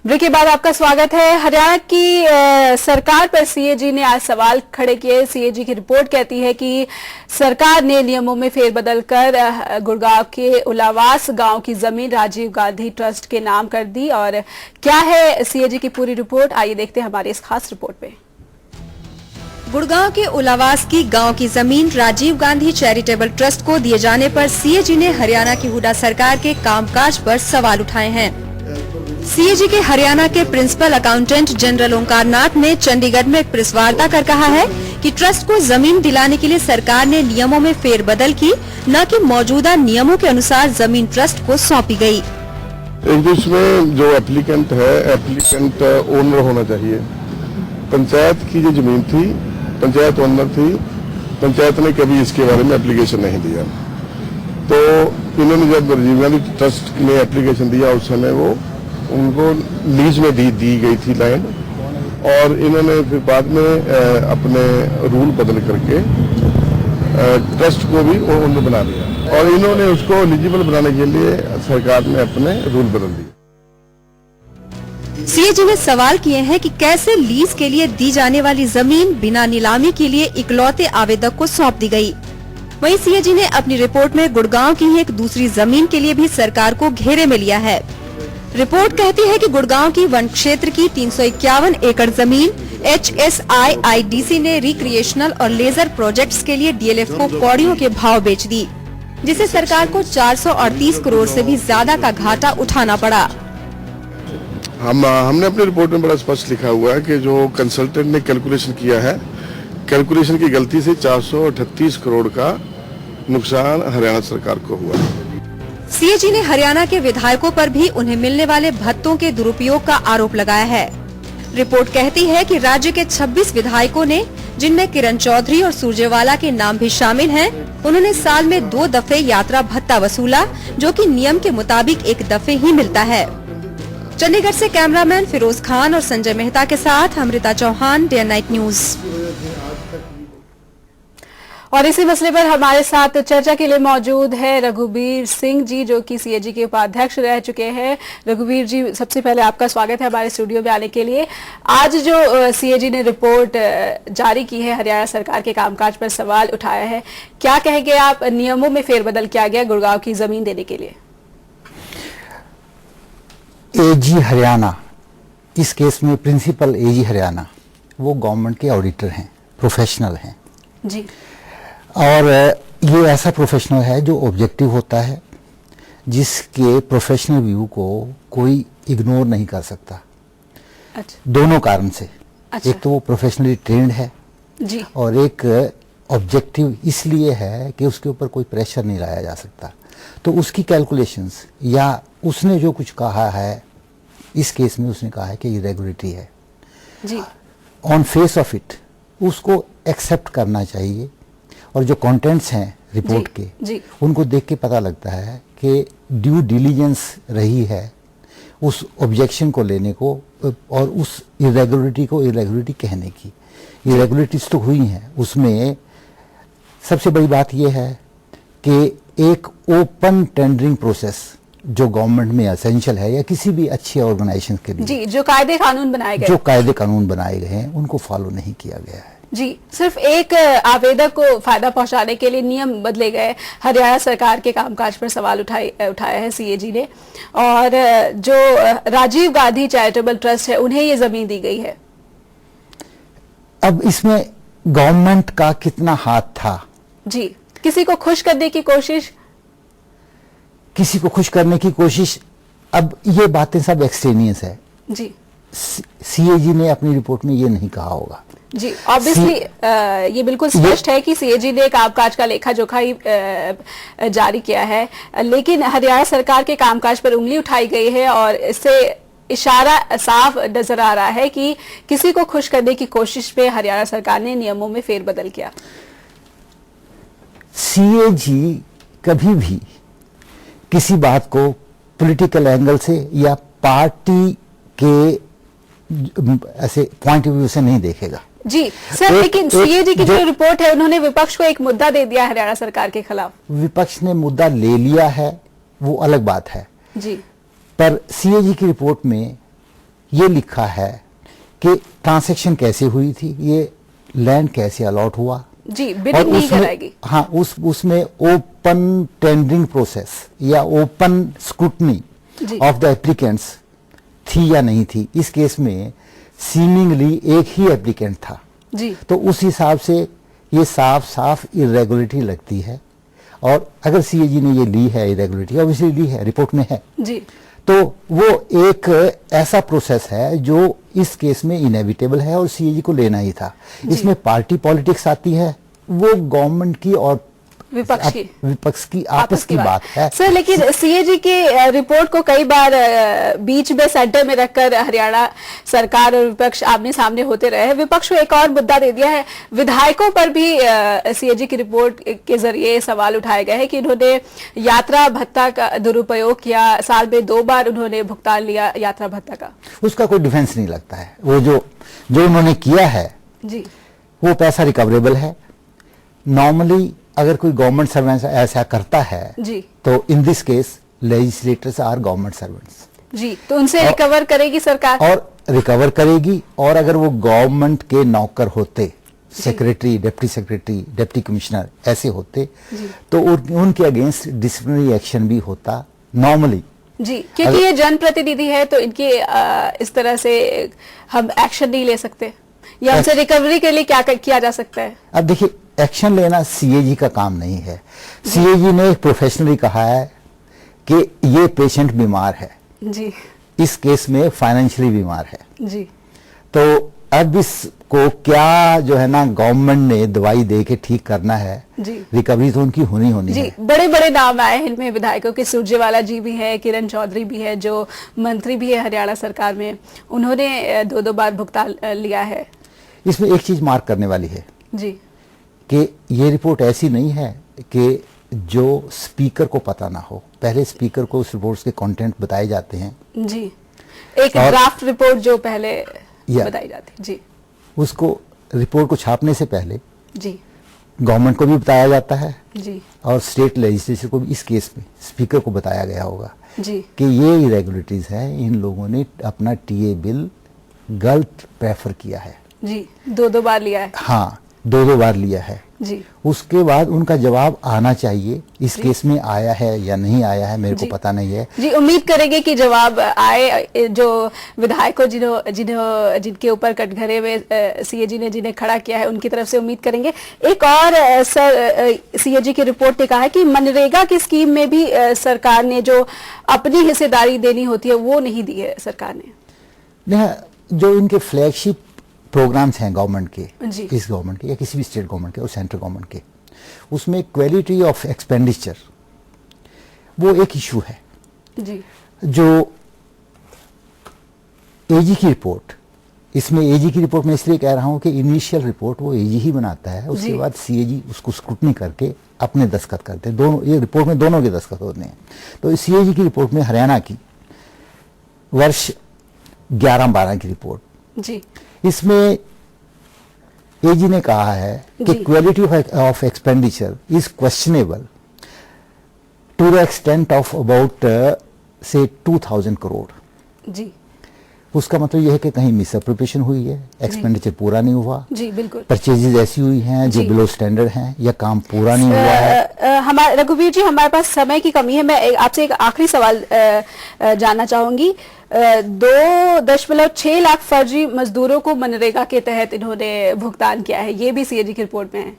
Break के बाद आपका स्वागत है। हरियाणा की सरकार पर सीएजी ने आज सवाल खड़े किए। सीएजी की रिपोर्ट कहती है कि सरकार ने नियमों में फेरबदल कर गुड़गांव के उलावास गांव की जमीन राजीव गांधी ट्रस्ट के नाम कर दी। और क्या है सीएजी की पूरी रिपोर्ट, आइए देखते हैं हमारी इस खास रिपोर्ट में। गुड़गांव के उलावास की गांव की जमीन राजीव गांधी चैरिटेबल ट्रस्ट को दिए जाने पर सीएजी ने हरियाणा की हुड्डा सरकार के कामकाज पर सवाल उठाए हैं। सीएजी के हरियाणा के प्रिंसिपल अकाउंटेंट जनरल ओंकार नाथ ने चंडीगढ़ में एक प्रेस वार्ता कर कहा है कि ट्रस्ट को जमीन दिलाने के लिए सरकार ने नियमों में फेरबदल की, न कि मौजूदा नियमों के अनुसार जमीन ट्रस्ट को सौंपी गई। इसमें जो एप्लीकेंट है, एप्लीकेंट ओनर होना चाहिए। पंचायत की जो जमीन थी, पंचायत ओनर थी, पंचायत ने कभी इसके बारे में एप्लीकेशन नहीं दिया। तो इन्होंने जब राजीव गांधी ट्रस्ट ने एप्लीकेशन दिया उस समय वो उनको लीज में दी गई थी लैंड, और इन्होंने फिर बाद में अपने रूल बदल करके ट्रस्ट को भी ओनर बना दिया, और इन्होंने उसको एलिजिबल बनाने के लिए सरकार ने अपने रूल बदल दिए। सीएजी ने सवाल किए हैं कि कैसे लीज के लिए दी जाने वाली जमीन बिना नीलामी के लिए इकलौते आवेदक को सौंप दी गई। वहीं सीएजी ने अपनी रिपोर्ट में गुड़गांव की ही एक दूसरी जमीन के लिए भी सरकार को घेरे में लिया है। रिपोर्ट कहती है कि गुड़गांव की वन क्षेत्र की 351 एकड़ जमीन HSIIDC ने रिक्रिएशनल और लेजर प्रोजेक्ट्स के लिए DLF को कौड़ियों के भाव बेच दी, जिसे सरकार को 438 करोड़ से भी ज्यादा का घाटा उठाना पड़ा। हमने अपनी रिपोर्ट में बड़ा स्पष्ट लिखा हुआ है कि जो कंसल्टेंट ने कैलकुलेशन किया है, कैलकुलेशन की गलती से 438 करोड़ का नुकसान हरियाणा सरकार को हुआ। सीएजी ने हरियाणा के विधायकों पर भी उन्हें मिलने वाले भत्तों के दुरुपयोग का आरोप लगाया है। रिपोर्ट कहती है कि राज्य के 26 विधायकों ने, जिनमें किरण चौधरी और सुरजेवाला के नाम भी शामिल हैं, उन्होंने साल में 2 दफे यात्रा भत्ता वसूला, जो कि नियम के मुताबिक 1 दफे ही मिलता है। चंडीगढ़ से कैमरामैन फिरोज खान और संजय मेहता के साथ Amrita Chauhan, day night news. और इसी मसले पर हमारे साथ चर्चा के लिए मौजूद है रघुवीर सिंह जी, जो कि सीएजी के उपाध्यक्ष रह चुके हैं। रघुवीर जी, सबसे पहले आपका स्वागत है हमारे स्टूडियो में आने के लिए। आज जो सीएजी ने रिपोर्ट जारी की है, हरियाणा सरकार के कामकाज पर सवाल उठाया है, क्या कहेंगे आप? नियमों में फेरबदल किया गया गुड़गांव की जमीन देने के लिए। एजी हरियाणा, इस केस में प्रिंसिपल एजी हरियाणा वो गवर्नमेंट के ऑडिटर हैं, प्रोफेशनल हैं जी। और ये ऐसा प्रोफेशनल है जो ऑब्जेक्टिव होता है, जिसके प्रोफेशनल व्यू को कोई इग्नोर नहीं कर सकता। अच्छा। दोनों कारण से। अच्छा। एक तो वो प्रोफेशनली ट्रेंड है जी, और एक ऑब्जेक्टिव इसलिए है कि उसके ऊपर कोई प्रेशर नहीं लाया जा सकता। तो उसकी कैलकुलेशंस या उसने जो कुछ कहा है, इस केस में उसने कहा है कि इरेगुलरिटी है जी। ऑन फेस ऑफ इट, उसको एक्सेप्ट करना चाहिए। और जो कंटेंट्स हैं रिपोर्ट के, उनको देख के पता लगता है कि ड्यू डिलीजेंस रही है उस ऑब्जेक्शन को लेने को और उस इरेगुलरिटी को इरेगुलरिटी कहने की। इरेगुलरिटीज तो हुई हैं, उसमें सबसे बड़ी बात यह है कि एक ओपन टेंडरिंग प्रोसेस जो गवर्नमेंट में एसेंशियल है या किसी भी अच्छी ऑर्गेनाइजेशन के लिए, जी, जो कायदे कानून बनाए बनाए गए हैं उनको फॉलो नहीं किया गया है। जी, सिर्फ एक आवेदक को फायदा पहुंचाने के लिए नियम बदले गए। हरियाणा सरकार के कामकाज पर सवाल उठाया है सीएजी ने। और जो राजीव गांधी चैरिटेबल ट्रस्ट है, उन्हें ये जमीन दी गई है। अब इसमें गवर्नमेंट का कितना हाथ था? जी, किसी को खुश करने की कोशिश, किसी को खुश करने की कोशिश। अब ये बातें सब एक्सट्रेनियस है जी। सीएजी ने अपनी रिपोर्ट में ये नहीं कहा होगा जी। ऑब्वियसली ये बिल्कुल स्पष्ट है कि सीएजी ने कामकाज का लेखा जोखा ही जारी किया है, लेकिन हरियाणा सरकार के कामकाज पर उंगली उठाई गई है और इससे इशारा साफ नजर आ रहा है कि किसी को खुश करने की कोशिश में हरियाणा सरकार ने नियमों में फेरबदल किया। सीएजी कभी भी किसी बात को पॉलिटिकल एंगल से या पार्टी के ऐसे पॉइंट ऑफ व्यू से नहीं देखेगा। जी सर, लेकिन सीएजी की जो रिपोर्ट है, उन्होंने विपक्ष को एक मुद्दा दे दिया हरियाणा सरकार के खिलाफ। विपक्ष ने मुद्दा ले लिया है, वो अलग बात है जी। पर सीएजी की रिपोर्ट में ये लिखा है कि ट्रांजैक्शन कैसे हुई थी, ये लैंड कैसे अलॉट हुआ जी, बिडिंग नहीं कराएगी। हाँ, उसमें ओपन टेंडरिंग प्रोसेस या open scrutiny of the applicants थी या नहीं थी। इस केस में सीमिंगली एक ही एप्लीकेंट था जी। तो उस हिसाब से ये साफ साफ इरेगुलरिटी लगती है। और अगर सीएजी ने ये ली है इरेगुलरिटी, ऑब्वियसली ली है, रिपोर्ट में है जी, तो वो एक ऐसा प्रोसेस है जो इस केस में इनएविटेबल है और सीएजी को लेना ही था। इसमें पार्टी पॉलिटिक्स आती है, वो गवर्नमेंट की और विपक्ष की आपस की बात है सर। लेकिन सीएजी की रिपोर्ट को कई बार बीच में सेंटर में रखकर हरियाणा सरकार और विपक्ष आमने सामने होते रहे हैं। विपक्ष को एक और मुद्दा दे दिया है, विधायकों पर भी सीएजी की रिपोर्ट के जरिए सवाल उठाए गए हैं कि इन्होंने यात्रा भत्ता का दुरुपयोग किया, साल में 2 बार उन्होंने भुगतान लिया यात्रा भत्ता का। उसका कोई डिफेंस नहीं लगता है। वो जो उन्होंने किया है जी, वो पैसा रिकवरेबल है। नॉर्मली अगर कोई गवर्नमेंट सर्वेंट ऐसा करता है जी, तो in this case legislators are government servants जी, तो उनसे रिकवर करेगी सरकार और रिकवर करेगी। और अगर वो गवर्नमेंट के नौकर होते, secretary, deputy secretary, deputy commissioner ऐसे होते तो उनके अगेंस्ट डिसिप्लिनरी एक्शन भी होता नॉर्मली जी, क्योंकि ये जनप्रतिनिधि है तो इनकी इस तरह से हम एक्शन नहीं ले सकते, या उनसे रिकवरी के लिए क्या किया जा सकता है? अब देखिए, एक्शन लेना सीएजी का काम नहीं है। सीएजी ने प्रोफेशनली कहा है कि ये पेशेंट बीमार है जी, इस केस में फाइनेंशियली बीमार है जी, तो अब इसको क्या जो है ना गवर्नमेंट ने दवाई दे के ठीक करना है जी, रिकवरी तो उनकी होनी जी। है। बड़े बड़े नाम आए हैं इनमें, विधायकों के सुरजेवाला जी भी है, किरण चौधरी भी है जो मंत्री भी है हरियाणा सरकार में, उन्होंने 2-2 बार भुगतान लिया है। इसमें एक चीज मार्क करने वाली है जी, कि ये रिपोर्ट ऐसी नहीं है कि जो स्पीकर को पता ना हो। पहले स्पीकर को उस रिपोर्ट के कंटेंट बताए जाते हैं जी, एक ड्राफ्ट रिपोर्ट जो पहले बताई जाती है जी, उसको रिपोर्ट को छापने से पहले जी गवर्नमेंट को भी बताया जाता है जी, और स्टेट लेजिस्लेचर को भी। इस केस में स्पीकर को बताया गया होगा जी कि ये इरेगुलरिटीज है, इन लोगों ने अपना टीए बिल गलत प्रेफर किया है जी, 2-2 बार लिया है। हाँ, 2-2 बार लिया है जी, उसके बाद उनका जवाब आना चाहिए। इस केस में आया है या नहीं आया है मेरे को पता नहीं है जी। उम्मीद करेंगे कि जवाब आए। जो विधायकों जिनके ऊपर कटघरे में सीएजी ने जिन्हें खड़ा किया है उनकी तरफ से उम्मीद करेंगे। एक और सर, सीएजी की रिपोर्ट ने कहा है कि मनरेगा की स्कीम में भी सरकार ने जो अपनी हिस्सेदारी देनी होती है वो नहीं दी है सरकार ने। जो इनके फ्लैगशिप प्रोग्राम्स हैं गवर्नमेंट के, इस गवर्नमेंट के या किसी भी स्टेट गवर्नमेंट के और सेंट्रल गवर्नमेंट के, उसमें क्वालिटी ऑफ एक्सपेंडिचर वो एक इशू है जी। जो एजी की रिपोर्ट, इसमें एजी की रिपोर्ट में इसलिए कह रहा हूं कि इनिशियल रिपोर्ट वो एजी ही बनाता है, उसके बाद सीएजी उसको स्क्रूटनी करके अपने दस्तखत करते हैं। दोनों, ये रिपोर्ट में दोनों के दस्तखत होते हैं। तो सीएजी की रिपोर्ट में हरियाणा की वर्ष 11-12 की रिपोर्ट जी, इसमें एजी ने कहा है कि quality of expenditure is questionable to the extent of about से 2000 करोड़ जी। उसका मतलब यह है कि कहीं मिस अप्रोप्रिएशन हुई है, एक्सपेंडिचर पूरा नहीं हुआ जी, बिल्कुल। परचेजेज ऐसी हुई हैं जो बिलो स्टैंडर्ड हैं या काम पूरा नहीं हुआ है। हमारे रघुवीर जी, हमारे पास समय की कमी है, मैं आपसे एक आखिरी सवाल जानना चाहूंगी। 2.6 लाख फर्जी मजदूरों को मनरेगा के तहत इन्होंने भुगतान किया है, ये भी सीएजी की रिपोर्ट में है।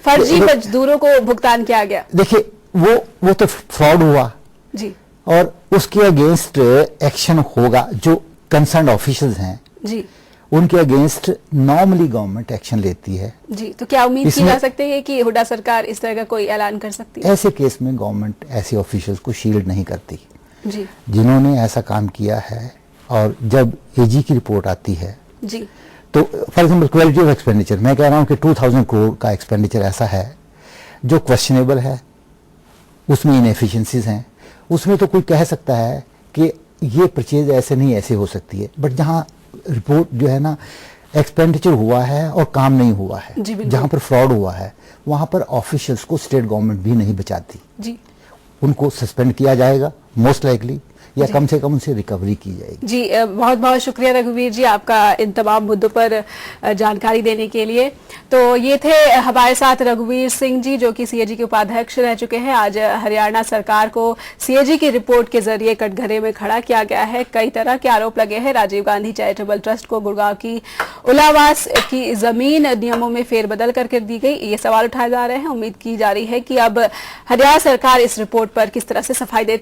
फर्जी मजदूरों को भुगतान किया गया। देखिए, वो तो फ्रॉड हुआ जी, और उसके अगेंस्ट एक्शन होगा। जो कंसर्न ऑफिशियल्स हैं जी, उनके अगेंस्ट नॉर्मली गवर्नमेंट एक्शन लेती है जी। तो क्या उम्मीद की जा सकती है कि हुड्डा सरकार इस तरह का कोई ऐलान कर सकती है? ऐसे केस में गवर्नमेंट ऐसे ऑफिशियल्स को शील्ड नहीं करती जी, जिन्होंने ऐसा काम किया है। और जब एजी की रिपोर्ट आती है जी, तो for example quality of expenditure, मैं कह रहा हूं कि 2000 करोड़ का एक्सपेंडिचर ऐसा है जो क्वेश्चनेबल है, उसमें इनएफिशिएंसीज हैं। उसमें तो कोई कह सकता है कि ये परचेज ऐसे नहीं ऐसे हो सकती है, बट जहां रिपोर्ट जो है ना एक्सपेंडिचर हुआ है और काम नहीं हुआ है, जहां पर फ्रॉड हुआ है, वहां पर ऑफिशियल्स को स्टेट गवर्नमेंट भी नहीं बचाती जी। उनको सस्पेंड किया जाएगा मोस्ट लाइकली, या कम से कम उनसे रिकवरी की जाएगी। जी बहुत बहुत शुक्रिया रघुवीर जी आपका इन तमाम मुद्दों पर जानकारी देने के लिए। तो ये थे हमारे साथ रघुवीर सिंह जी जो कि सीएजी के उपाध्यक्ष रह चुके हैं। आज हरियाणा सरकार को सीएजी की रिपोर्ट के जरिए कटघरे में खड़ा किया गया है। कई तरह के आरोप लगे हैं। राजीव गांधी चैरिटेबल ट्रस्ट को गुड़गांव की उलावास की जमीन नियमों में फेरबदल करके दी गई, ये सवाल उठाए जा रहे हैं। उम्मीद की जा रही है कि अब हरियाणा सरकार इस रिपोर्ट पर किस तरह से सफाई देती